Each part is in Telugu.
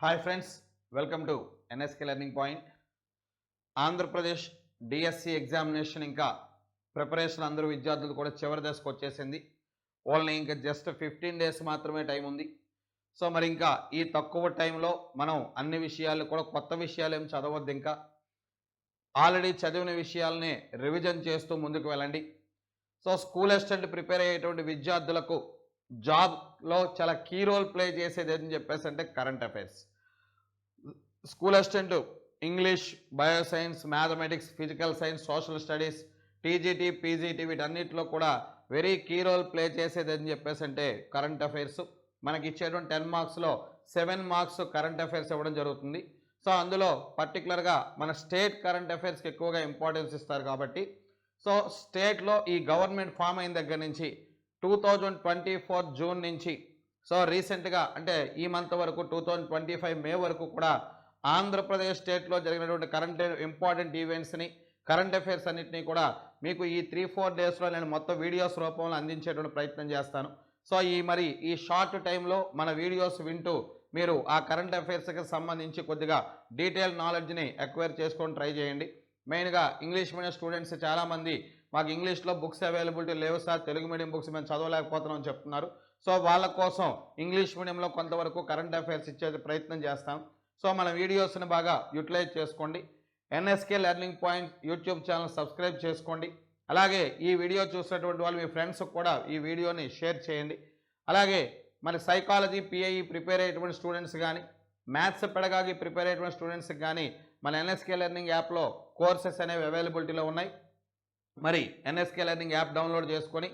Hi friends, welcome to NSK learning point. Andhra Pradesh DSC examination ఇంకా ప్రిపరేషన్ అందరూ విద్యార్థులు కూడా చివరి దశకు వచ్చేసింది. ఓన్లీ ఇంకా జస్ట్ 15 days మాత్రమే టైం ఉంది. సో మరి ఇంకా ఈ తక్కువ టైంలో మనం అన్ని విషయాలు కూడా కొత్త విషయాలు ఏం చదవద్దు, ఇంకా ఆల్రెడీ చదివిన విషయాలనే రివిజన్ చేస్తూ ముందుకు వెళ్ళండి. సో స్కూల్ అసిస్టెంట్ ప్రిపేర్ అయ్యేటువంటి విద్యార్థులకు జాబ్లో చాలా కీ రోల్ ప్లే చేసేది అని చెప్పేసి అంటే current affairs. School assistant English, bioscience, mathematics, physical science, social studies, TGT, PGT వీటన్నిటిలో కూడా వెరీ కీ రోల్ ప్లే చేసేది అని చెప్పేసి అంటే కరెంట్ అఫైర్స్. మనకి ఇచ్చేటువంటి 10 మార్క్స్లో 7 మార్క్స్ కరెంట్ అఫైర్స్ ఇవ్వడం జరుగుతుంది. సో అందులో పర్టికులర్గా మన స్టేట్ కరెంట్ అఫైర్స్కి ఎక్కువగా ఇంపార్టెన్స్ ఇస్తారు కాబట్టి సో స్టేట్లో ఈ గవర్నమెంట్ ఫామ్ అయిన దగ్గర నుంచి 2024 జూన్ నుంచి సో రీసెంట్గా అంటే ఈ మంత్ వరకు 2025 మే వరకు కూడా ఆంధ్రప్రదేశ్ స్టేట్లో జరిగినటువంటి కరెంట్ ఇంపార్టెంట్ ఈవెంట్స్ని, కరెంట్ అఫైర్స్ అన్నింటినీ కూడా మీకు ఈ 3-4 డేస్లో నేను మొత్తం వీడియోస్ రూపంలో అందించేటువంటి ప్రయత్నం చేస్తాను. సో ఈ షార్ట్ టైంలో మన వీడియోస్ వింటూ మీరు ఆ కరెంట్ అఫైర్స్కి సంబంధించి కొద్దిగా డీటెయిల్ నాలెడ్జ్ని ఎక్వైర్ చేసుకొని ట్రై చేయండి. మెయిన్గా ఇంగ్లీష్ మీడియం స్టూడెంట్స్ చాలామంది మాకు ఇంగ్లీష్లో బుక్స్ అవైలబిలిటీ లేవు సార్, తెలుగు మీడియం బుక్స్ మేము చదవలేకపోతున్నాం అని చెప్తున్నారు. సో వాళ్ళ కోసం ఇంగ్లీష్ మీడియంలో కొంతవరకు కరెంట్ అఫైర్స్ ఇచ్చే ప్రయత్నం చేస్తాం. సో మన వీడియోస్ని బాగా యూటిలైజ్ చేసుకోండి. NSK learning point YouTube channel subscribe చేసుకోండి. అలాగే ఈ వీడియో చూసినటువంటి వాళ్ళు మీ ఫ్రెండ్స్కి కూడా ఈ వీడియోని షేర్ చేయండి. అలాగే మన సైకాలజీ, పిఐఈ ప్రిపేర్ అయ్యేటువంటి స్టూడెంట్స్ కానీ, మ్యాథ్స్ పెడగాగి ప్రిపేర్ అయ్యేటువంటి స్టూడెంట్స్కి కానీ మన ఎన్ఎస్కే లెర్నింగ్ యాప్లో కోర్సెస్ అనేవి అవైలబిలిటీలో ఉన్నాయి. మరి ఎన్ఎస్కే లెర్నింగ్ యాప్ డౌన్లోడ్ చేసుకొని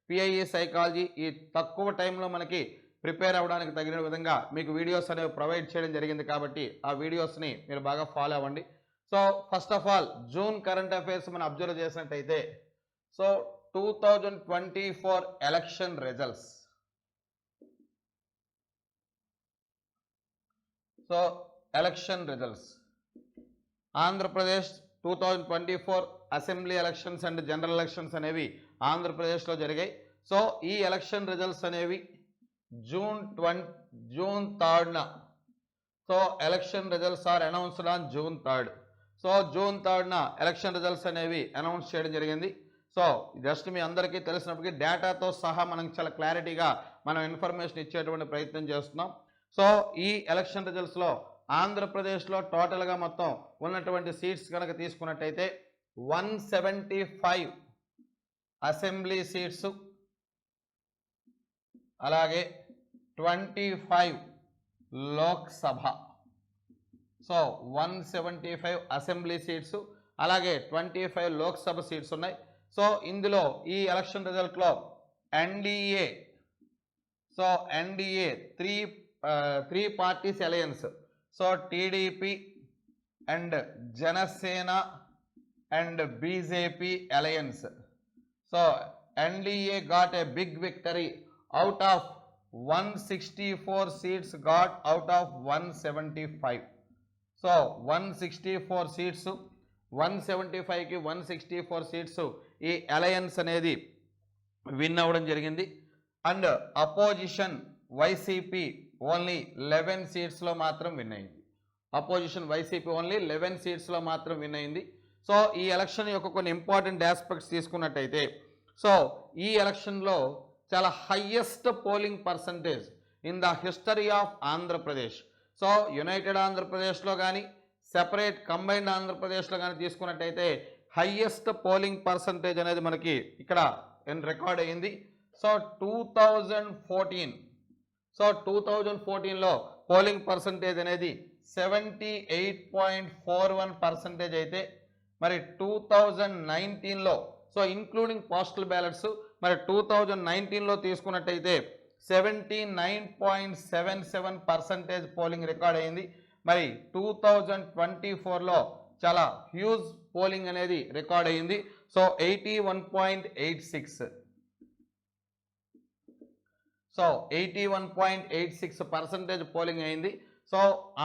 పిఐఈ, సైకాలజీ ఈ తక్కువ టైంలో మనకి ప్రిపేర్ అవ్వడానికి తగిన విధంగా మీకు వీడియోస్ అనేవి ప్రొవైడ్ చేయడం జరిగింది కాబట్టి ఆ వీడియోస్ని మీరు బాగా ఫాలో అవ్వండి. So first of all June current affairs మనం అబ్జర్వ్ చేసినట్టయితే so 2024 election results. So election results Andhra Pradesh 2024 assembly elections and general elections అనేవి ఆంధ్రప్రదేశ్లో జరిగాయి. సో ఈ ఎలక్షన్ రిజల్ట్స్ అనేవి June 3rd. So election results are announced on June 3rd. So June 3rd election results అనేవి అనౌన్స్ చేయడం జరిగింది. సో జస్ట్ మీ అందరికీ తెలిసినప్పటికీ డేటాతో సహా మనం చాలా క్లారిటీగా మనం ఇన్ఫర్మేషన్ ఇచ్చేటువంటి ప్రయత్నం చేస్తున్నాం. సో ఈ ఎలక్షన్ రిజల్ట్స్లో ఆంధ్రప్రదేశ్లో టోటల్గా మొత్తం ఉన్నటువంటి సీట్స్ కనుక తీసుకున్నట్టయితే 175 అసెంబ్లీ సీట్స్, అలాగే 25 లోక్సభ. సో 175 అసెంబ్లీ సీట్స్ అలాగే 25 లోక్సభ సీట్స్ ఉన్నాయి. సో ఇందులో ఈ ఎలక్షన్ రిజల్ట్లో NDA, so NDA three parties alliance, so TDP and Janasena and BJP alliance. So NDA got a big victory out of 164 seats got out of 175. So 164 seats, 175 కి 164 seats ఈ అలయన్స్ అనేది విన్ అవ్వడం జరిగింది. అండ్ అపోజిషన్ వైసీపీ ఓన్లీ 11 సీట్స్లో మాత్రం విన్ అయింది. అపోజిషన్ వైసీపీ ఓన్లీ 11 సీట్స్లో మాత్రం విన్ అయింది. సో ఈ ఎలక్షన్ యొక్క కొన్ని ఇంపార్టెంట్ ఆస్పెక్ట్స్ తీసుకున్నట్టయితే సో ఈ ఎలక్షన్లో చాలా highest polling percentage in the history of Andhra Pradesh. So United ఆంధ్రప్రదేశ్లో కానీ సెపరేట్ కంబైన్డ్ ఆంధ్రప్రదేశ్లో కానీ తీసుకున్నట్టయితే హయ్యెస్ట్ పోలింగ్ పర్సంటేజ్ అనేది మనకి ఇక్కడ రికార్డ్ అయింది. సో 2014, సో 2014లో పోలింగ్ పర్సంటేజ్ అనేది 78.41% అయితే మరి 2019లో సో ఇంక్లూడింగ్ పోస్టల్ బ్యాలెట్స్ మరి 2019లో తీసుకున్నట్టయితే 79.77% పోలింగ్ రికార్డ్ అయింది. మరి 2024లో చాలా హ్యూజ్ పోలింగ్ అనేది రికార్డ్ అయింది. సో 81.86, సో 81.86% పోలింగ్ అయింది. సో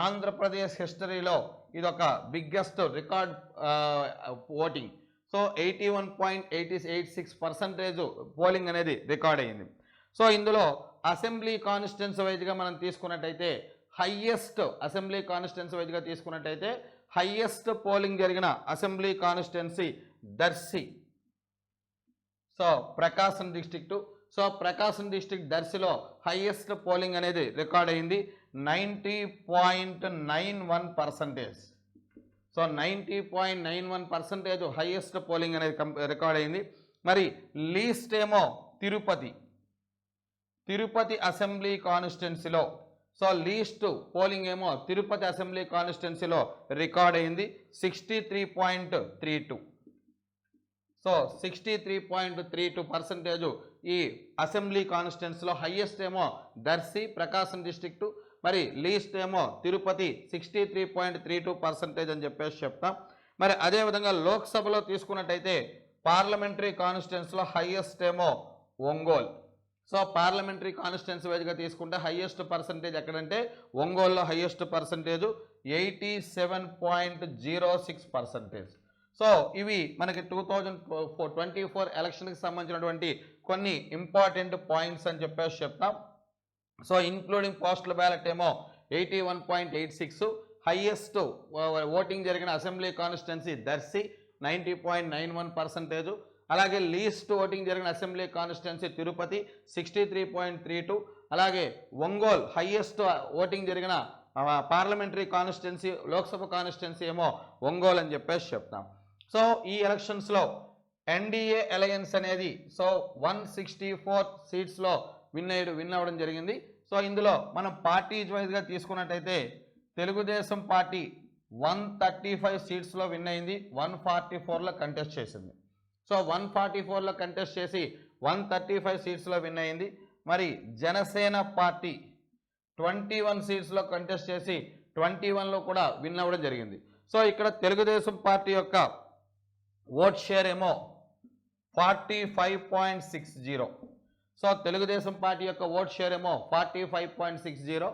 ఆంధ్రప్రదేశ్ హిస్టరీలో ఇదొక biggest record voting. So 81.86% polling అనేది రికార్డ్ అయింది. సో ఇందులో అసెంబ్లీ కాన్స్టిట్యున్సీ వైజ్గా మనం తీసుకున్నట్టయితే హైయెస్ట్ అసెంబ్లీ కాన్స్టిట్యున్సీ వైజ్గా తీసుకున్నట్టయితే హైయెస్ట్ పోలింగ్ జరిగిన అసెంబ్లీ కాన్స్టిట్యున్సీ దర్శి. సో ప్రకాశం డిస్ట్రిక్ట్. సో ప్రకాశం డిస్ట్రిక్ట్ దర్శిలో హైయెస్ట్ పోలింగ్ అనేది రికార్డ్ అయింది 90.91%. సో 90.91% హైయెస్ట్ పోలింగ్ అనేది రికార్డ్ అయింది. మరి లీస్ట్ ఏమో తిరుపతి అసెంబ్లీ కాన్స్టిట్యున్సీలో. సో లీస్ట్ పోలింగ్ ఏమో తిరుపతి అసెంబ్లీ కాన్స్టిట్యున్సీలో రికార్డ్ అయింది 63.32. సో 63.32% ఈ అసెంబ్లీ కాన్స్టిట్యున్సీలో. హైయెస్ట్ ఏమో దర్శి ప్రకాశం డిస్ట్రిక్ట్, మరి లీస్ట్ ఏమో తిరుపతి 63.32% అని చెప్పేసి చెప్తాం. మరి అదేవిధంగా లోక్సభలో తీసుకున్నట్టయితే పార్లమెంటరీ కాన్స్టిట్యున్సీలో హైయెస్ట్ ఏమో ఒంగోలు. సో పార్లమెంటరీ కాన్స్టిట్యున్సీ వైజ్గా తీసుకుంటే హైయెస్ట్ పర్సంటేజ్ ఎక్కడంటే ఒంగోలులో హైయెస్ట్ పర్సంటేజ్ 87.06%. సో ఇవి మనకి 2024 ఎలక్షన్కి సంబంధించినటువంటి కొన్ని ఇంపార్టెంట్ పాయింట్స్ అని చెప్పేసి చెప్తాం. సో ఇంక్లూడింగ్ పోస్టల్ బ్యాలెట్ ఏమో 81.86. హైయెస్ట్ ఓటింగ్ జరిగిన అసెంబ్లీ కాన్స్టిట్యున్సీ దర్శి 90.91%. అలాగే లీస్ట్ ఓటింగ్ జరిగిన అసెంబ్లీ కాన్స్టిట్యున్సీ తిరుపతి 63.32. అలాగే ఒంగోలు హైయెస్ట్ ఓటింగ్ జరిగిన పార్లమెంటరీ కాన్స్టిట్యున్సీ లోక్సభ కాన్స్టిట్యున్సీ ఏమో ఒంగోలు అని చెప్పేసి చెప్తాం. సో ఈ ఎలక్షన్స్లో ఎన్డీఏ అలయన్స్ అనేది సో 164 సీట్స్లో విన్ అవ్వడం జరిగింది. సో ఇందులో మనం పార్టీస్ వైజ్గా తీసుకున్నట్టయితే తెలుగుదేశం పార్టీ 135 సీట్స్లో విన్ అయింది, 144లో కంటెస్ట్ చేసింది. సో 144లో కంటెస్ట్ చేసి 135 సీట్స్లో విన్ అయింది. మరి జనసేన పార్టీ 21 సీట్స్లో కంటెస్ట్ చేసి 21లో కూడా విన్ అవ్వడం జరిగింది. సో ఇక్కడ తెలుగుదేశం పార్టీ యొక్క ఓట్ షేర్ ఏమో 45.60. సో తెలుగుదేశం పార్టీ యొక్క ఓట్ షేర్ ఏమో 45.60.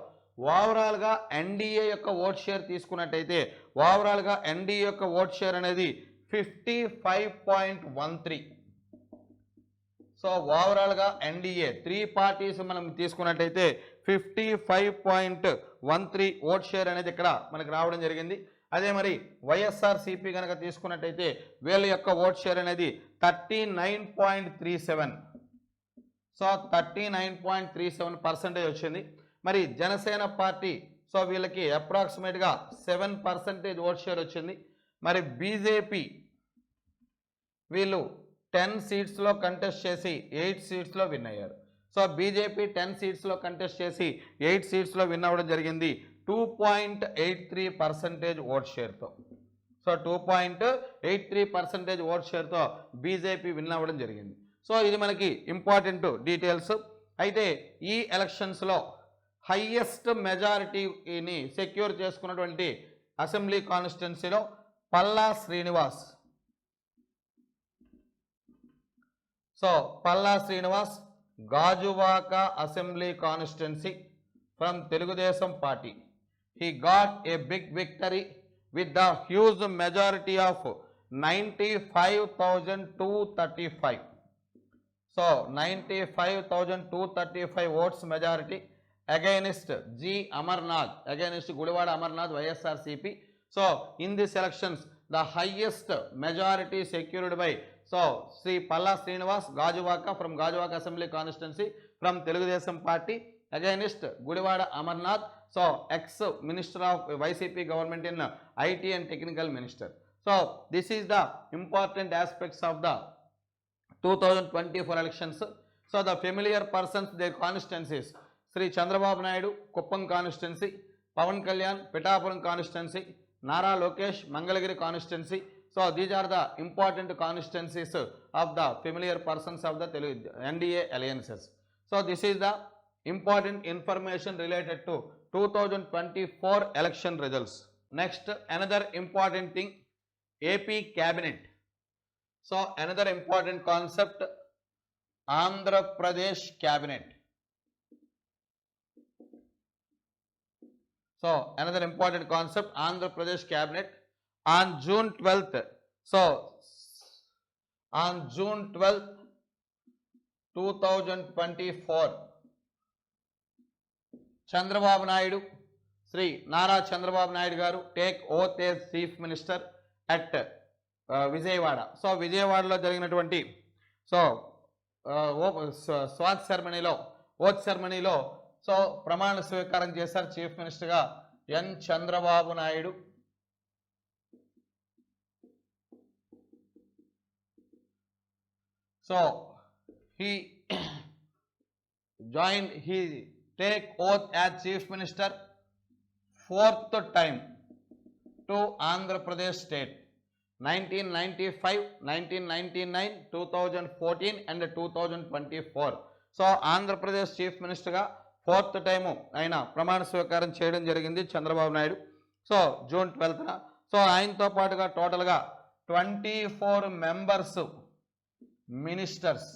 ఓవరాల్గా ఎన్డీఏ యొక్క ఓట్ షేర్ తీసుకున్నట్టయితే ఓవరాల్గా ఎన్డీఏ యొక్క ఓట్ షేర్ అనేది 55.13. సో ఓవరాల్గా ఎన్డీఏ 3 పార్టీస్ మనం తీసుకున్నట్టయితే 55.13 ఓట్ షేర్ అనేది ఇక్కడ మనకు రావడం జరిగింది. అదే మరి వైఎస్ఆర్సీపీ కనుక తీసుకున్నట్టయితే వీళ్ళ యొక్క ఓట్ షేర్ అనేది 39.37. సో 39.37% వచ్చింది. మరి జనసేన పార్టీ సో వీళ్ళకి అప్రాక్సిమేట్గా 7% ఓట్ షేర్ వచ్చింది. మరి బీజేపీ వీళ్ళు 10 సీట్స్లో కంటెస్ట్ చేసి 8 సీట్స్లో విన్ అయ్యారు. సో బీజేపీ 10 సీట్స్లో కంటెస్ట్ చేసి 8 సీట్స్లో విన్ అవ్వడం జరిగింది 2.83% ఓట్ షేర్తో. సో 2.83% ఓట్ షేర్తో బీజేపీ విన్ అవ్వడం జరిగింది. సో ఇది మనకి ఇంపార్టెంట్ డీటెయిల్స్. అయితే ఈ ఎలక్షన్స్లో హైయెస్ట్ మెజారిటీని సెక్యూర్ చేసుకున్నటువంటి అసెంబ్లీ కాన్స్టిట్యున్సీలో Palla Srinivas. So Palla Srinivas Gajuwaka assembly constituency from Telugu Desam party. He got a big victory with the huge majority of 95,235. So 95,235 votes majority against G. Amarnath, against Gudivada Amarnath YSRCP. So in these elections the highest majority secured by so Sri Palla Srinivas Gajuvaka from Gajuvaka Assembly Constituency from Telugudesam Party against Gudivada Amarnath, so ex-minister of YCP government in IT and technical minister. So this is the important aspects of the 2024 elections. So the familiar persons, their constituencies: Sri Chandrababu Naidu, Kuppam constituency; Pavan Kalyan, Pittapuram constituency; Nara Lokesh, Mangalagiri constituency. So these are the important constituencies of the familiar persons of the NDA alliances. So this is the important information related to 2024 election results. Next, another important thing, AP cabinet. So another important concept, Andhra Pradesh cabinet. So another important concept, Andhra Pradesh cabinet. On June 12th, so on June 12th 2024, Chandrababu Naidu, Shri Nara Chandrababu Naidu గారు take oath as chief minister at Vijayawada. So విజయవాడలో జరిగినటువంటి సో స్వాత్ సెరమనీలో ఓత్ సెరమనీలో సో ప్రమాణ స్వీకారం చేశారు చీఫ్ మినిస్టర్గా N Chandrababu Naidu. So he joined, he take oath as chief minister fourth time to Andhra Pradesh state 1995, 1999, 2014 and 2024. So Andhra Pradesh chief మినిస్టర్గా ఫోర్త్ టైము ఆయన ప్రమాణ స్వీకారం చేయడం జరిగింది Chandrababu Naidu. So June 12న. So ఆయనతో పాటుగా టోటల్గా 24 మెంబర్స్ మినిస్టర్స్.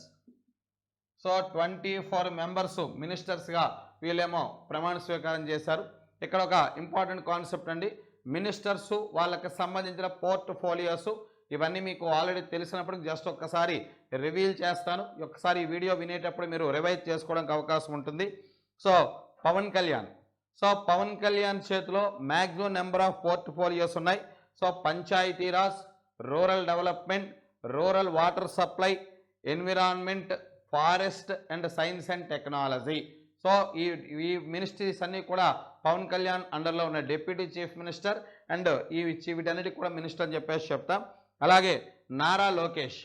సో 24 మెంబర్స్ మినిస్టర్స్గా వీళ్ళేమో ప్రమాణ స్వీకారం చేశారు. ఇక్కడ ఒక ఇంపార్టెంట్ కాన్సెప్ట్ అండి, మినిస్టర్స్ వాళ్ళకి సంబంధించిన పోర్ట్ఫోలియోస్ ఇవన్నీ మీకు ఆల్రెడీ తెలిసినప్పుడు జస్ట్ ఒక్కసారి రివీల్ చేస్తాను. ఒక్కసారి ఈ వీడియో వినేటప్పుడు మీరు రివైజ్ చేసుకోవడానికి అవకాశం ఉంటుంది. సో పవన్ కళ్యాణ్, సో పవన్ కళ్యాణ్ చేతిలో మ్యాక్సిమం నెంబర్ ఆఫ్ పోర్ట్ఫోలియోస్ ఉన్నాయి. So Panchayati Raj, rural development, rural water supply, environment, forest and science and technology. So ఈ మినిస్ట్రీస్ అన్నీ కూడా పవన్ కళ్యాణ్ అండర్లో ఉన్న డిప్యూటీ చీఫ్ మినిస్టర్ అండ్ వీటన్నిటికి కూడా మినిస్టర్ అని చెప్పేసి చెప్తాం. అలాగే Nara Lokesh,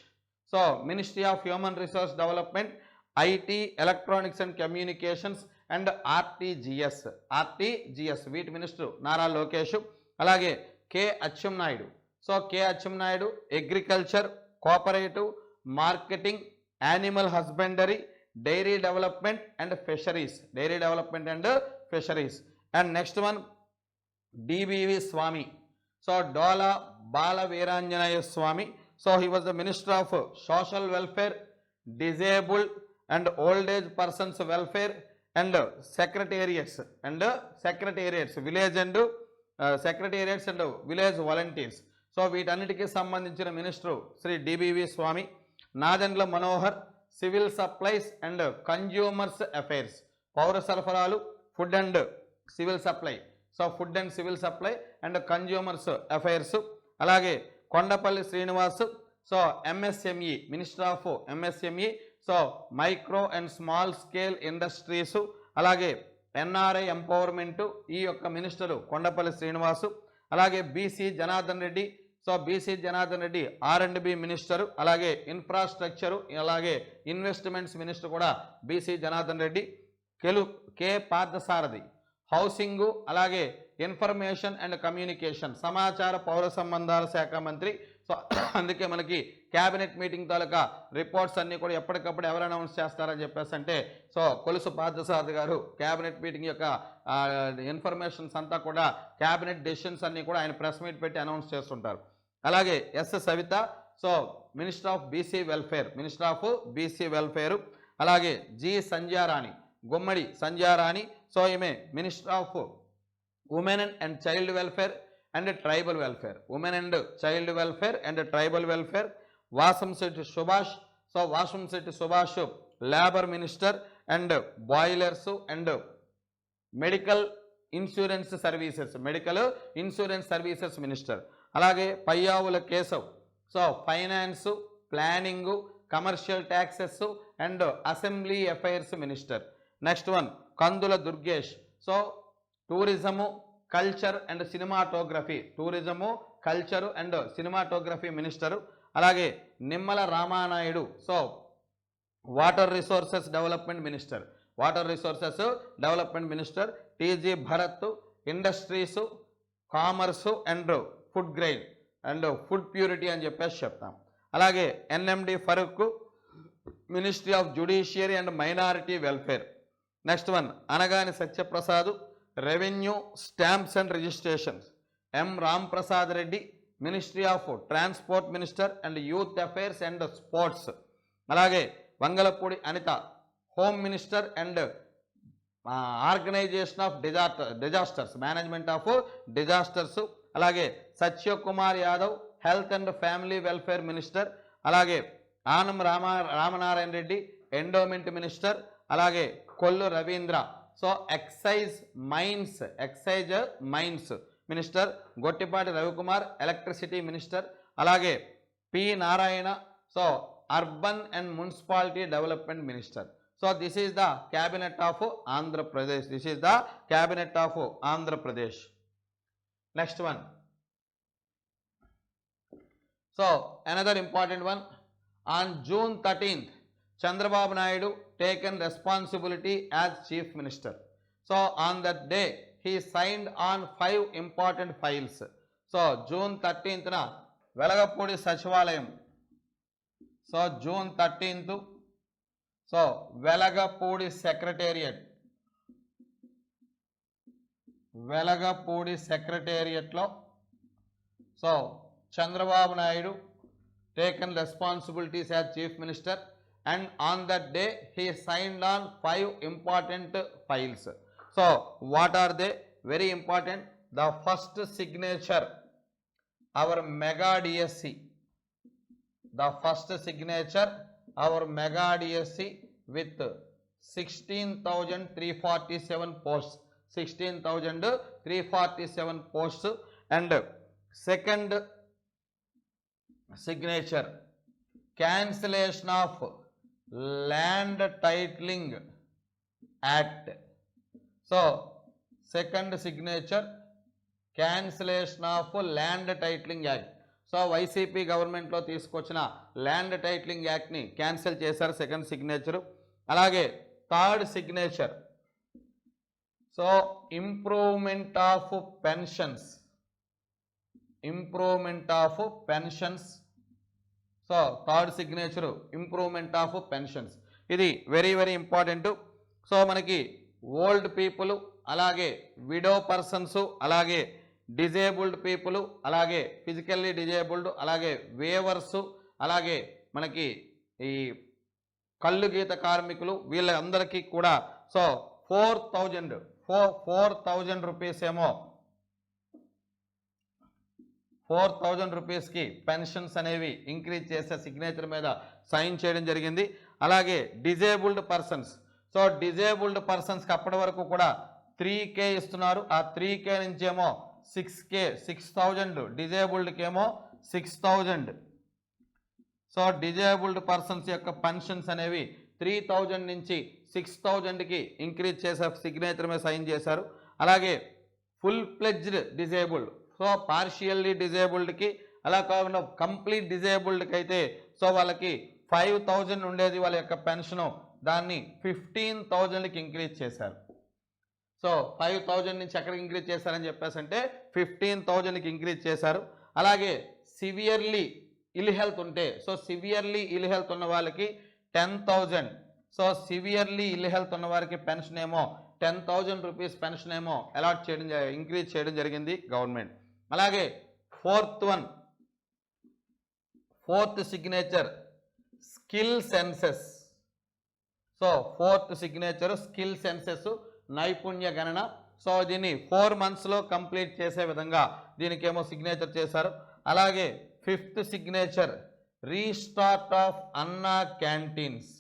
so ministry of human resource development, IT, electronics and communications and RTGS వీటి మినిస్టర్ నారా లోకేష్. అలాగే K Atchannaidu, so K Atchannaidu agriculture, cooperative, marketing, animal husbandry, dairy development and fisheries, and next one DBV Swamy, so Dola Bala Veeranjaneya Swamy. So he was the minister of social welfare, disabled and old age persons welfare and secretariats and village volunteers. So వీటన్నిటికీ సంబంధించిన minister Shri DBV Swamy. Nadendla Manohar, civil supplies and consumers affairs, పౌర సరఫరాలు, food and civil supply, so food and civil supply and consumers affairs. అలాగే Kondapalli Srinivas, so MSME, minister of MSME, so micro and small scale industries. అలాగే ఎన్ఆర్ఐ ఎంపవర్మెంట్, ఈ యొక్క మినిస్టరు కొండపల్లి శ్రీనివాసు. అలాగే BC Janardhan Reddy, so BC Janardhan Reddy R&B minister. అలాగే ఇన్ఫ్రాస్ట్రక్చరు, అలాగే ఇన్వెస్ట్మెంట్స్ మినిస్టర్ కూడా BC Janardhan Reddy. K Parthasarathy, housing, అలాగే ఇన్ఫర్మేషన్ అండ్ కమ్యూనికేషన్, సమాచార పౌర సంబంధాల శాఖ మంత్రి. సో అందుకే మనకి క్యాబినెట్ మీటింగ్ తాలూకా రిపోర్ట్స్ అన్నీ కూడా ఎప్పటికప్పుడు ఎవరు అనౌన్స్ చేస్తారని చెప్పేసి అంటే సో కొలుసు పార్థసారథి గారు క్యాబినెట్ మీటింగ్ యొక్క ఇన్ఫర్మేషన్స్ అంతా కూడా క్యాబినెట్ డెసిషన్స్ అన్నీ కూడా ఆయన ప్రెస్ మీట్ పెట్టి అనౌన్స్ చేస్తుంటారు. అలాగే S Savitha, so minister of BC welfare. అలాగే జి సంధ్యారాణి, గుమ్మడి సంధ్యారాణి, సో ఈమె minister of women and child welfare and tribal welfare, Vasamsetti Subhash, so Vasamsetti Subhash labour minister and boilers and medical insurance services minister. అలాగే Payyavula Keshav, so finance, planning, commercial taxes and assembly affairs minister. Next one Kandula Durgesh, so tourism, culture and cinematography minister. అలాగే Nimmala Ramanaidu, so water resources development minister. TG Bharath, industries, commerce and food grain and food purity అని చెప్పేసి చెప్తాం. అలాగే NMD Farooq, ministry of judiciary and minority welfare. Next one Anagani Satyaprasad, revenue, stamps and registrations. M Ram Prasad Reddy, ministry of transport minister and youth affairs and sports. అలాగే Vangalapudi Anitha, home minister and organisation of disasters, management of disasters. అలాగే Satyakumar Yadav, health and family welfare minister. అలాగే ఆనం రామనారాయణ రెడ్డి, ఎండోమెంట్ మినిస్టర్. అలాగే Kollu Ravindra, so excise mines minister Gottipati Ravikumar, electricity minister. అలాగే P Narayana, so urban and municipality development minister. So this is the cabinet of Andhra Pradesh. Next one. So another important one, on June 13th Chandrababu Naidu taken responsibility as chief minister. So on that day he signed on 5 important files. So June 13th na Velagapudi Sachivalayam. So June 13th, so Velagapudi secretariat lo, so Chandrababu Naidu taken responsibilities as chief minister, and on that day he signed on 5 important files. So what are they? Very important. The first signature, our mega DSC. The first signature, our mega DSC with 16,347 posts. 16,347 posts. And second signature, cancellation of land titling act. So second signature, cancellation of land titling act. So YCP గవర్నమెంట్లో తీసుకొచ్చిన ల్యాండ్ టైటిలింగ్ యాక్ట్ని క్యాన్సిల్ చేశారు, సెకండ్ సిగ్నేచరు. అలాగే third signature, so improvement of pensions. So third signature improvement of pensions. ఇది వెరీ వెరీ ఇంపార్టెంట్. సో మనకి ఓల్డ్ పీపుల్, అలాగే విడో పర్సన్స్, అలాగే డిజేబుల్డ్ పీపుల్, అలాగే ఫిజికల్లీ డిజేబుల్డ్, అలాగే వేవర్సు, అలాగే మనకి ఈ కళ్ళు గీత కార్మికులు, వీళ్ళందరికీ కూడా సో 4,000 రూపీస్ ఏమో 4,000 రూపీస్కి పెన్షన్స్ అనేవి ఇంక్రీజ్ చేసే సిగ్నేచర్ మీద సైన్ చేయడం జరిగింది. అలాగే డిజేబుల్డ్ పర్సన్స్, సో డిజేబుల్డ్ పర్సన్స్కి అప్పటి వరకు కూడా 3K ఇస్తున్నారు. ఆ 3K నుంచి ఏమో 6,000, డిజేబుల్డ్కి ఏమో 6,000. సో డిజేబుల్డ్ పర్సన్స్ యొక్క పెన్షన్స్ అనేవి 3,000 నుంచి 6,000కి ఇంక్రీజ్ చేసే సిగ్నేచర్ మీద సైన్ చేశారు. అలాగే full pledged disabled, so partially డిజేబుల్డ్కి, అలా కాకుండా కంప్లీట్ డిజేబుల్డ్కి అయితే సో వాళ్ళకి 5,000 ఉండేది వాళ్ళ యొక్క పెన్షను, దాన్ని 15,000కి ఇంక్రీజ్ చేశారు. సో 5,000 నుంచి ఎక్కడికి ఇంక్రీజ్ చేశారని చెప్పేసి అంటే 15,000కి ఇంక్రీజ్ చేశారు. అలాగే సివియర్లీ ఇల్ హెల్త్ ఉంటే, సో సివియర్లీ ఇల్ హెల్త్ ఉన్న వాళ్ళకి 10,000. సో సివియర్లీ ఇల్ హెల్త్ ఉన్న వారికి పెన్షన్ ఏమో 10,000 రూపీస్ పెన్షన్ ఏమో అలాట్ చేయడం, ఇంక్రీజ్ చేయడం జరిగింది గవర్నమెంట్. అలాగే fourth signature skill senses. So fourth signature skill senses, నైపుణ్య గణన. సో దీన్ని 4 monthsలో కంప్లీట్ చేసే విధంగా దీనికేమో సిగ్నేచర్ చేశారు. అలాగే ఫిఫ్త్ సిగ్నేచర్ రీస్టార్ట్ ఆఫ్ అన్నా canteens.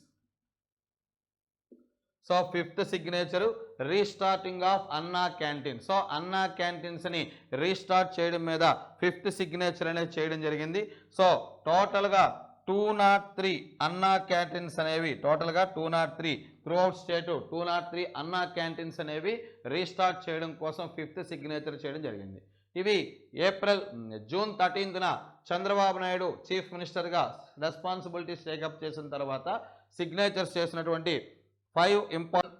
So fifth signature restarting of అన్నా క్యాంటీన్. సో అన్నా క్యాంటీన్స్ని రీస్టార్ట్ చేయడం మీద ఫిఫ్త్ సిగ్నేచర్ అనేది చేయడం జరిగింది. సో టోటల్గా 203 అన్నా క్యాంటీన్స్ అనేవి, టోటల్గా 203 త్రూఅవుట్ స్టేట్ 203 అన్నా క్యాంటీన్స్ అనేవి రీస్టార్ట్ చేయడం కోసం ఫిఫ్త్ సిగ్నేచర్ చేయడం జరిగింది. ఇవి జూన్ 13న చంద్రబాబు నాయుడు చీఫ్ మినిస్టర్గా రెస్పాన్సిబిలిటీస్ టేకప్ చేసిన తర్వాత సిగ్నేచర్స్ చేసినటువంటి 5 important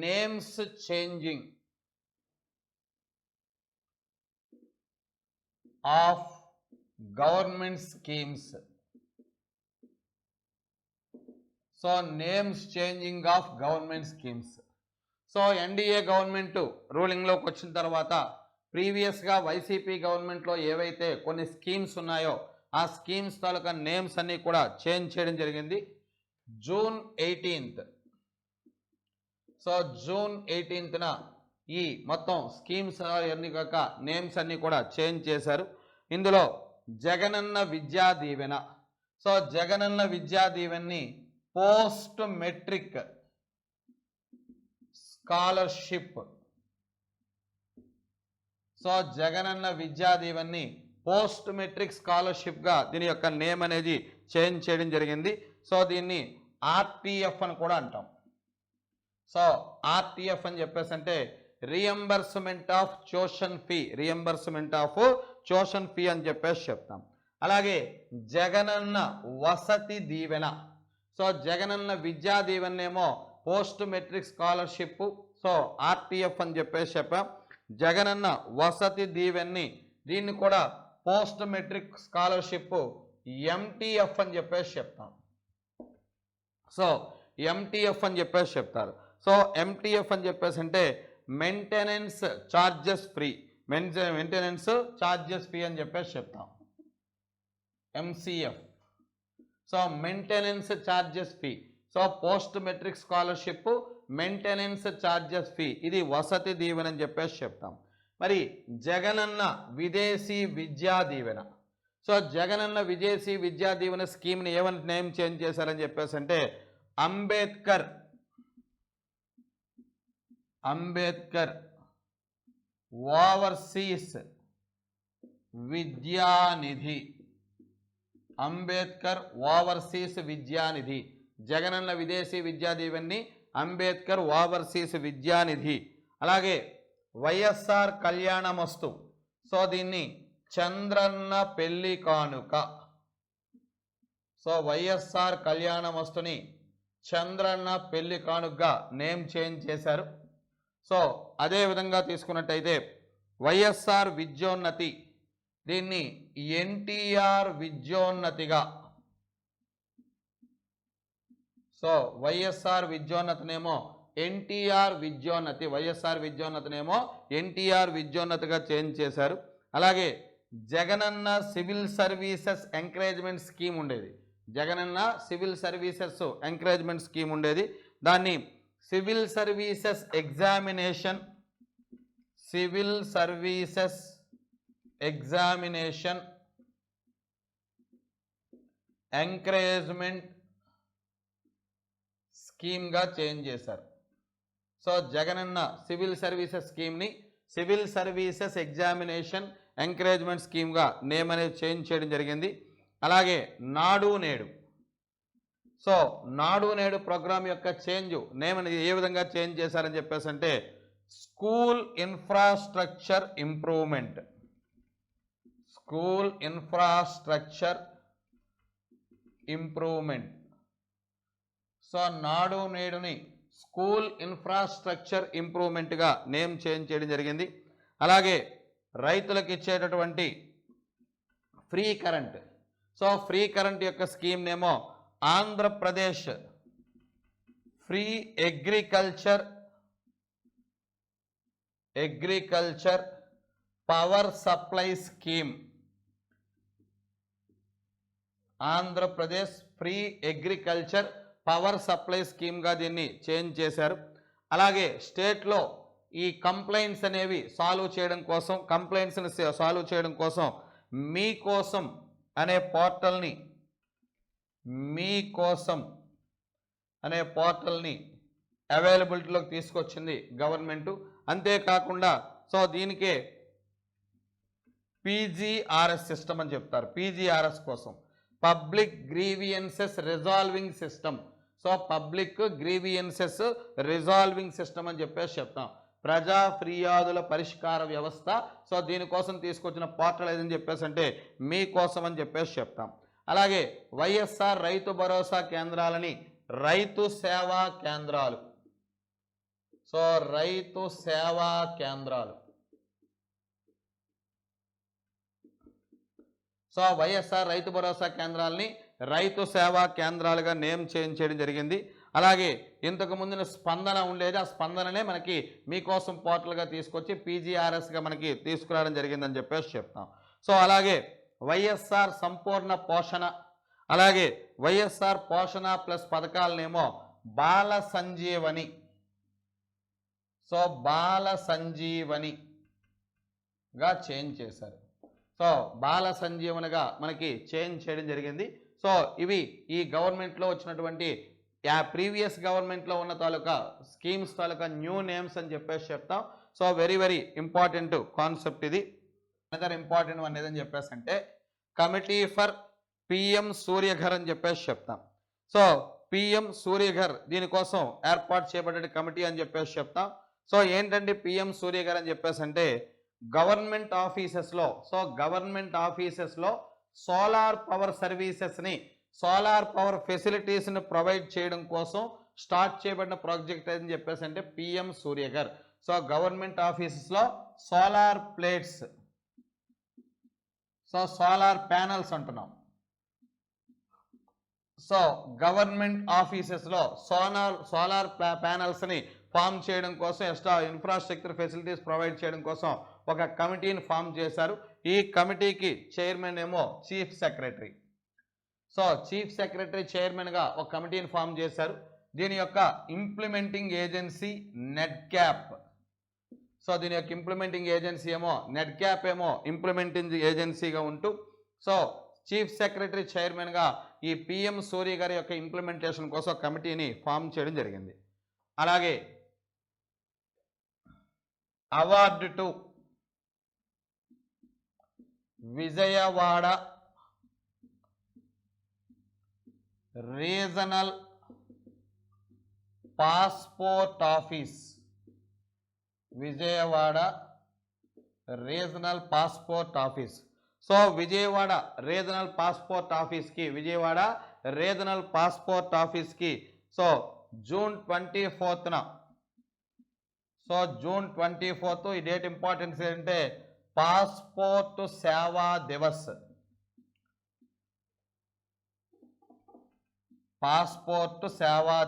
names changing of government schemes. So names changing of government schemes. So NDA government రూలింగ్లోకి వచ్చిన తర్వాత ప్రీవియస్గా వైసీపీ గవర్నమెంట్లో ఏవైతే కొన్ని స్కీమ్స్ ఉన్నాయో ఆ స్కీమ్స్ తాలూకా నేమ్స్ అన్నీ కూడా చేంజ్ చేయడం జరిగింది. జూన్ 18th, సో జూన్ 18న ఈ మొత్తం స్కీమ్స్ అన్ని కాక నేమ్స్ అన్నీ కూడా చేంజ్ చేశారు. ఇందులో జగనన్న విద్యా దీవెన. సో జగనన్న విద్యా దీవెన్ని post metric scholarship. So Jagananna Vidya దీవెన్ని పోస్ట్ మెట్రిక్ స్కాలర్షిప్గా దీని యొక్క నేమ్ అనేది చేంజ్ చేయడం జరిగింది. సో దీన్ని ఆర్టీఎఫ్ అని కూడా అంటాం. సో ఆర్టీఎఫ్ అని చెప్పేసి అంటే reimbursement of tuition fee, reimbursement of tuition fee అని చెప్పేసి చెప్తాం. అలాగే జగనన్న వసతి దీవెన. సో జగనన్న విద్యా దీవెనేమో post metric scholarship, so RTF అని చెప్పేసి చెప్పాం. జగనన్న వసతి దీవెన్ని దీన్ని కూడా పోస్ట్ మెట్రిక్ స్కాలర్షిప్ ఎంటీఎఫ్ అని చెప్పేసి చెప్తాం. సో ఎంటీఎఫ్ అని చెప్పేసి చెప్తారు. సో ఎంటీఎఫ్ అని చెప్పేసి అంటే maintenance charges free, maintenance charges free అని చెప్పేసి చెప్తాం. MCF. So maintenance charges fee. So post metric scholarship maintenance charges fee, ఇది వసతి దీవెన అని చెప్పేసి చెప్తాం. మరి జగనన్న విదేశీ విద్యా దీవెన. సో జగనన్న విదేశీ విద్యా దీవెన స్కీమ్ని ఏమని నేమ్ చేంజ్ చేశారని చెప్పేసి అంటే అంబేద్కర్ ఓవర్సీస్ విద్యానిధి. అంబేద్కర్ ఓవర్సీస్ విద్యానిధి. జగనన్న విదేశీ విద్యా దీవెన్ని అంబేద్కర్ ఓవర్సీస్ విద్యానిధి. అలాగే వైఎస్ఆర్ కళ్యాణమస్తు. సో దీన్ని చంద్రన్న పెళ్లి కానుక. సో వైఎస్ఆర్ కళ్యాణమస్తుని చంద్రన్న పెళ్లి కానుకగా నేమ్ చేంజ్ చేశారు. సో అదే విధంగా తీసుకున్నట్టయితే వైఎస్ఆర్ విద్యోన్నతి, దీన్ని ఎన్టీఆర్ విద్యోన్నతిగా. సో వైఎస్ఆర్ విద్యోన్నతినేమో ఎన్టీఆర్ విద్యోన్నతి, వైఎస్ఆర్ విద్యోన్నతినేమో ఎన్టీఆర్ విద్యోన్నతిగా చేంజ్ చేశారు. అలాగే Jagananna civil services encouragement scheme ఉండేది. Jagananna civil services encouragement scheme ఉండేది. దాన్ని civil services examination, civil services examination encouragement స్కీమ్గా చేంజ్ చేశారు. సో జగనన్న సివిల్ సర్వీసెస్ స్కీమ్ని సివిల్ సర్వీసెస్ ఎగ్జామినేషన్ ఎంకరేజ్మెంట్ స్కీమ్గా నేమ్ అనేది చేంజ్ చేయడం జరిగింది. అలాగే నాడు నేడు. సో నాడు నేడు ప్రోగ్రామ్ యొక్క చేంజ్ నేమ్ అనేది ఏ విధంగా చేంజ్ చేశారని చెప్పేసి అంటే school infrastructure improvement, school infrastructure improvement. So నాడు నేడుని స్కూల్ ఇన్ఫ్రాస్ట్రక్చర్ ఇంప్రూవ్మెంట్గా నేమ్ చేంజ్ చేయడం జరిగింది. అలాగే రైతులకు ఇచ్చేటటువంటి free current. So free current యొక్క స్కీమ్ నేమో Andhra Pradesh free agriculture power supply scheme. Andhra Pradesh free agriculture power supply స్కీమ్గా దీన్ని చేంజ్ చేశారు. అలాగే స్టేట్లో ఈ కంప్లైంట్స్ అనేవి సాల్వ్ చేయడం కోసం, కంప్లైంట్స్ని సాల్వ్ చేయడం కోసం మీకోసం అనే పోర్టల్ని, మీకోసం అనే పోర్టల్ని అవైలబిలిటీలోకి తీసుకొచ్చింది గవర్నమెంట్. అంతేకాకుండా సో దీనికే పీజీఆర్ఎస్ సిస్టమ్ అని చెప్తారు. పీజీఆర్ఎస్ కోసం public grievances resolving system. So public grievances resolving system అని చెప్పేసి చెప్తాం. ప్రజా ఫిర్యాదుల పరిష్కార వ్యవస్థ. సో దీనికోసం తీసుకొచ్చిన పోర్టల్ ఏదని చెప్పేసి అంటే మీకోసం అని చెప్పేసి చెప్తాం. అలాగే వైఎస్ఆర్ రైతు భరోసా కేంద్రాలని రైతు సేవా కేంద్రాలు. సో రైతు సేవా కేంద్రాలు. సో వైఎస్ఆర్ రైతు భరోసా కేంద్రాలని రైతు సేవా కేంద్రాలుగా నేమ్ చేంజ్ చేయడం జరిగింది. అలాగే ఇంతకు ముందున స్పందన ఉండేది, ఆ స్పందననే మనకి మీకోసం పోర్టల్గా తీసుకొచ్చి పీజీఆర్ఎస్గా మనకి తీసుకురావడం జరిగిందని చెప్పేసి చెప్తాం. సో అలాగే వైఎస్ఆర్ సంపూర్ణ పోషణ, అలాగే వైఎస్ఆర్ పోషణ ప్లస్ పథకాలనేమో బాల సంజీవని. సో బాల సంజీవనిగా చేంజ్ చేశారు. సో బాల సంజీవనిగా మనకి చేంజ్ చేయడం జరిగింది. సో ఇవి ఈ గవర్నమెంట్లో వచ్చినటువంటి ప్రీవియస్ గవర్నమెంట్లో ఉన్న తాలూకా స్కీమ్స్ తాలూకా న్యూ నేమ్స్ అని చెప్పేసి చెప్తాం. So very very important concept ఇది. అనదర్ ఇంపార్టెంట్ వన్ ఏదని చెప్పేసి అంటే కమిటీ ఫర్ పిఎం సూర్యఘర్ అని చెప్పేసి చెప్తాం. సో పిఎం సూర్యఘర్ దీనికోసం ఏర్పాటు చేయబడ్డ కమిటీ అని చెప్పేసి చెప్తాం. సో ఏంటంటే పిఎం సూర్యఘర్ అని చెప్పేసి అంటే గవర్నమెంట్ ఆఫీసెస్లో సోలార్ పవర్ సర్వీసెస్ని, సోలార్ పవర్ ఫెసిలిటీస్ని ప్రొవైడ్ చేయడం కోసం స్టార్ట్ చేయబడిన ప్రాజెక్ట్ అని చెప్పేసి అంటే పిఎం సూర్యఘర్. సో గవర్నమెంట్ ఆఫీసెస్లో solar plates, so solar panels అంటున్నాం. సో గవర్నమెంట్ ఆఫీసెస్లో సోలార్ ప్యానల్స్ని ఫామ్ చేయడం కోసం, ఎక్స్ట్రా ఇన్ఫ్రాస్ట్రక్చర్ ఫెసిలిటీస్ ప్రొవైడ్ చేయడం కోసం ఒక కమిటీని ఫామ్ చేశారు. ఈ కమిటీకి చైర్మన్ ఏమో chief secretary. So chief secretary చైర్మన్గా ఒక కమిటీని ఫామ్ చేశారు. దీని యొక్క ఇంప్లిమెంటింగ్ ఏజెన్సీ నెడ్క్యాప్. సో దీని యొక్క ఇంప్లిమెంటింగ్ ఏజెన్సీ ఏమో నెడ్క్యాప్ ఏమో ఇంప్లిమెంటింగ్ ఏజెన్సీగా ఉంటూ, సో చీఫ్ సెక్రటరీ చైర్మన్గా ఈ పిఎం సూర్య గారి యొక్క ఇంప్లిమెంటేషన్ కోసం కమిటీని ఫామ్ చేయడం జరిగింది. అలాగే award to Vijayawada regional passport office, Vijayawada regional passport office. So Vijayawada regional passport ఆఫీస్కి సో జూన్ 24న, సో జూన్ 24 ఈ డేట్ ఇంపార్టెన్స్ ఏంటంటే పాస్పోర్ట్ సేవా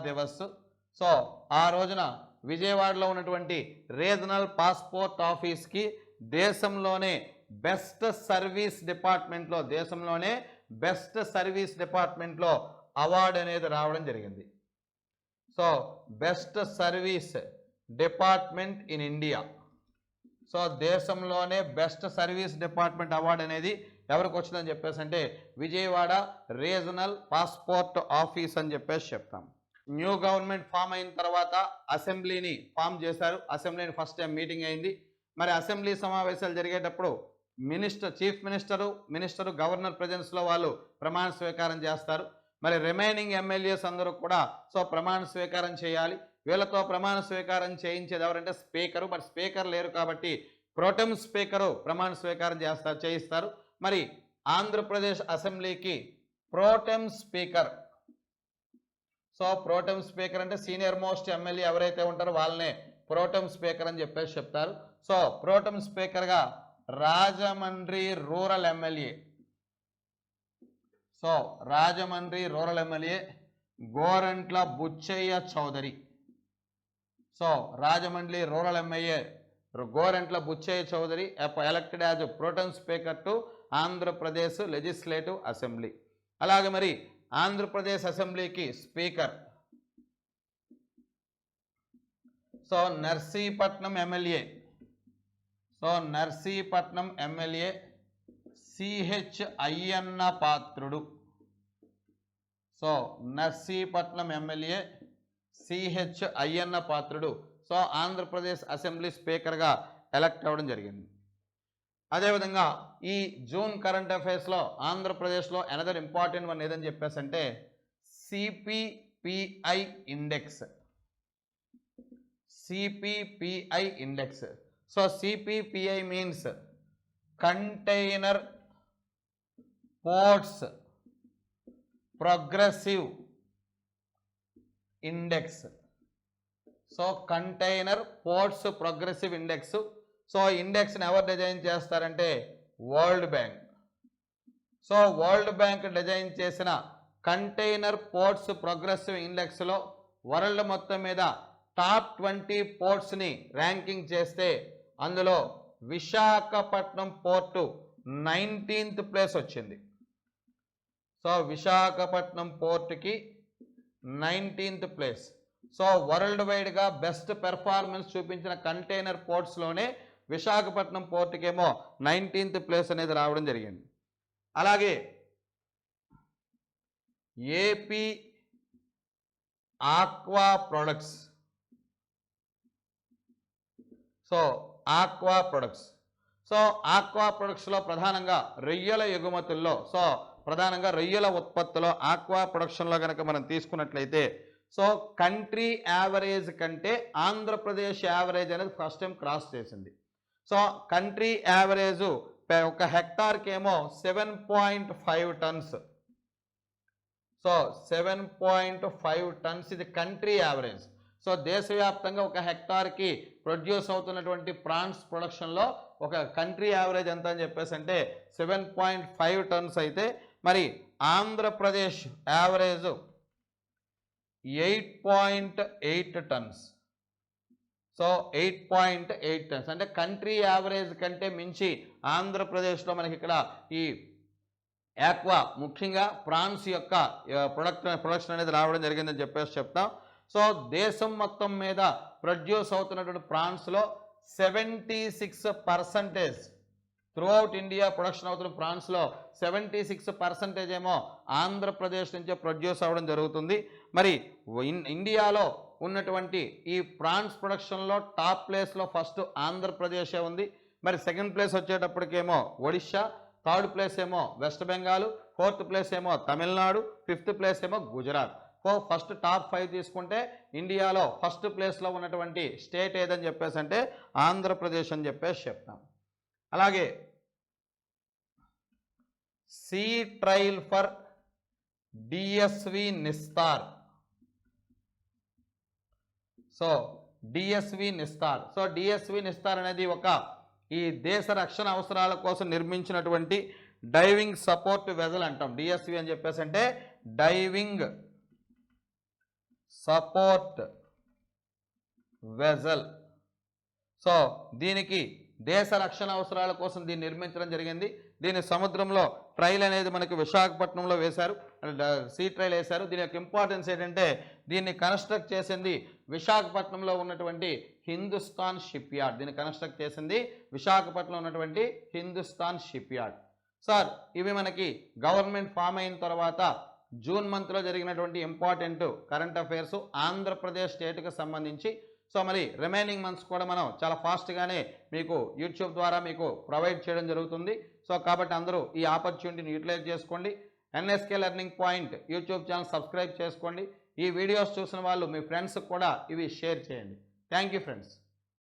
దివస్, సో ఆ రోజున విజయవాడలో ఉన్నటువంటి రీజనల్ పాస్పోర్ట్ ఆఫీస్కి దేశంలోనే బెస్ట్ సర్వీస్ డిపార్ట్మెంట్లో అవార్డు అనేది రావడం జరిగింది. So best service department in India. So దేశంలోనే బెస్ట్ సర్వీస్ డిపార్ట్మెంట్ అవార్డు అనేది ఎవరికి వచ్చిందని చెప్పేసి అంటే విజయవాడ రీజనల్ పాస్పోర్ట్ ఆఫీస్ అని చెప్పేసి చెప్తాం. న్యూ గవర్నమెంట్ ఫామ్ అయిన తర్వాత అసెంబ్లీని ఫామ్ చేశారు. అసెంబ్లీని ఫస్ట్ టైం మీటింగ్ అయింది. మరి అసెంబ్లీ సమావేశాలు జరిగేటప్పుడు చీఫ్ మినిస్టరు గవర్నర్ ప్రెజెన్స్లో వాళ్ళు ప్రమాణ స్వీకారం చేస్తారు. మరి రిమైనింగ్ ఎమ్మెల్యేస్ అందరూ కూడా సో ప్రమాణ స్వీకారం చేయాలి. వీళ్ళతో ప్రమాణ స్వీకారం చేయించేది ఎవరంటే స్పీకరు. మరి స్పీకర్ లేరు కాబట్టి ప్రోటెం స్పీకరు ప్రమాణ స్వీకారం చేయిస్తారు. మరి ఆంధ్రప్రదేశ్ అసెంబ్లీకి pro tem speaker, so pro tem speaker అంటే సీనియర్ మోస్ట్ ఎమ్మెల్యే ఎవరైతే ఉంటారో వాళ్ళనే ప్రోటెం స్పీకర్ అని చెప్పేసి చెప్తారు. సో ప్రోటెం స్పీకర్గా Rajahmundry rural MLA Gorantla Butchaiah Chowdary. So Rajahmundry rural MLA Gorantla Butchaiah Chowdary elected as pro tem speaker to Andhra Pradesh legislative assembly. అలాగే మరి ఆంధ్రప్రదేశ్ అసెంబ్లీకి speaker so Narsipatnam MLA CH Ayyanna Patrudu. So Narsipatnam MLA CH Ayyanna Patrudu so Andhra Pradesh assembly స్పీకర్గా ఎలక్ట్ అవ్వడం జరిగింది. అదేవిధంగా ఈ జూన్ కరెంట్ అఫైర్స్లో ఆంధ్రప్రదేశ్లో అనదర్ ఇంపార్టెంట్ వన్ ఏదని చెప్పేసి అంటే CPPI index. So CPPI means container ports progressive index. So container ports progressive index. So ఇండెక్స్ని ఎవరు డిజైన్ చేస్తారంటే world bank. So world bank design చేసిన కంటైనర్ పోర్ట్స్ ప్రోగ్రెసివ్ ఇండెక్స్లో వరల్డ్ మొత్తం మీద టాప్ 20 పోర్ట్స్ని ర్యాంకింగ్ చేస్తే అందులో విశాఖపట్నం పోర్టు 19th ప్లేస్ వచ్చింది. సో విశాఖపట్నం పోర్టుకి 19th ప్లేస్. సో వరల్డ్ వైడ్గా బెస్ట్ పెర్ఫార్మెన్స్ చూపించిన కంటైనర్ పోర్ట్స్లోనే విశాఖపట్నం పోర్టుకేమో 19th ప్లేస్ అనేది రావడం జరిగింది. అలాగే AP aqua products. So aqua products. So aqua ప్రొడక్ట్స్లో ప్రధానంగా రొయ్యల ఎగుమతుల్లో, సో ప్రధానంగా రొయ్యల ఉత్పత్తిలో ఆక్వా ప్రొడక్షన్లో కనుక మనం తీసుకున్నట్లయితే సో కంట్రీ యావరేజ్ కంటే ఆంధ్రప్రదేశ్ యావరేజ్ అనేది ఫస్ట్ టైం క్రాస్ చేసింది. సో కంట్రీ యావరేజ్ ఒక హెక్టార్కి ఏమో 7.5 టన్స్. సో 7.5 టన్స్ ఇది కంట్రీ యావరేజ్. సో దేశవ్యాప్తంగా ఒక హెక్టార్కి ప్రొడ్యూస్ అవుతున్నటువంటి ప్రాన్స్ ప్రొడక్షన్లో ఒక కంట్రీ యావరేజ్ ఎంత అని చెప్పేసి అంటే 7.5 టన్స్ అయితే, మరి Andhra Pradesh average 8.8 turns. So 8.8 turns అంటే కంట్రీ యావరేజ్ కంటే మించి ఆంధ్రప్రదేశ్లో మనకి ఇక్కడ ఈ ఆక్వా ముఖ్యంగా ప్రాన్స్ యొక్క ప్రొడక్షన్ అనేది రావడం జరిగిందని చెప్పేసి చెప్తాం. సో దేశం మొత్తం మీద ప్రొడ్యూస్ అవుతున్నటువంటి ప్రాన్స్లో 76% త్రూఅవుట్ ఇండియా ప్రొడక్షన్ అవుతున్న ప్రాన్స్లో 76% ఏమో ఆంధ్రప్రదేశ్ నుంచే ప్రొడ్యూస్ అవ్వడం జరుగుతుంది. మరి ఇండియాలో ఉన్నటువంటి ఈ ప్రాన్స్ ప్రొడక్షన్లో టాప్ ప్లేస్లో ఫస్ట్ ఆంధ్రప్రదేశే ఉంది. మరి సెకండ్ ప్లేస్ వచ్చేటప్పటికేమో ఒడిషా, థర్డ్ ప్లేస్ ఏమో వెస్ట్ బెంగాల్, ఫోర్త్ ప్లేస్ ఏమో తమిళనాడు, ఫిఫ్త్ ప్లేస్ ఏమో గుజరాత్. ఫస్ట్ టాప్ 5 తీసుకుంటే ఇండియాలో ఫస్ట్ ప్లేస్లో ఉన్నటువంటి స్టేట్ ఏదని చెప్పేసి అంటే ఆంధ్రప్రదేశ్ అని చెప్పేసి చెప్తాం. అలాగే sea trial for DSV Nistar. So DSV Nistar. So DSV Nistar అనేది ఒక ఈ దేశ రక్షణ అవసరాల కోసం నిర్మించినటువంటి డైవింగ్ సపోర్ట్ వెజల్ అంటాం. డిఎస్వి అని చెప్పేసి అంటే డైవింగ్ సపోర్ట్ వెజల్. సో దీనికి దేశ రక్షణ అవసరాల కోసం దీన్ని నిర్మించడం జరిగింది. దీని సముద్రంలో ట్రైల్ అనేది మనకి విశాఖపట్నంలో వేశారు, సీ ట్రైల్ వేశారు. దీని యొక్క ఇంపార్టెన్స్ ఏంటంటే దీన్ని కన్స్ట్రక్ట్ చేసింది విశాఖపట్నంలో ఉన్నటువంటి హిందుస్థాన్ షిప్ యార్డ్. దీన్ని కన్స్ట్రక్ట్ చేసింది విశాఖపట్నంలో ఉన్నటువంటి హిందుస్థాన్ షిప్ యార్డ్. సార్ ఇవి మనకి గవర్నమెంట్ ఫామ్ అయిన తర్వాత జూన్ మంత్లో జరిగినటువంటి ఇంపార్టెంట్ కరెంట్ అఫైర్స్ ఆంధ్రప్రదేశ్ స్టేట్కి సంబంధించి. సో మరి రిమైనింగ్ మంత్స్ కూడా మనం చాలా ఫాస్ట్గానే మీకు యూట్యూబ్ ద్వారా మీకు ప్రొవైడ్ చేయడం జరుగుతుంది. సో కాబట్టి అందరూ ఈ ఆపర్చునిటీని యూటిలైజ్ చేసుకోండి. NSK learning point YouTube channel subscribe చేసుకోండి. ఈ వీడియోస్ చూసిన వాళ్ళు మీ ఫ్రెండ్స్కి కూడా ఇవి షేర్ చేయండి. Thank you friends.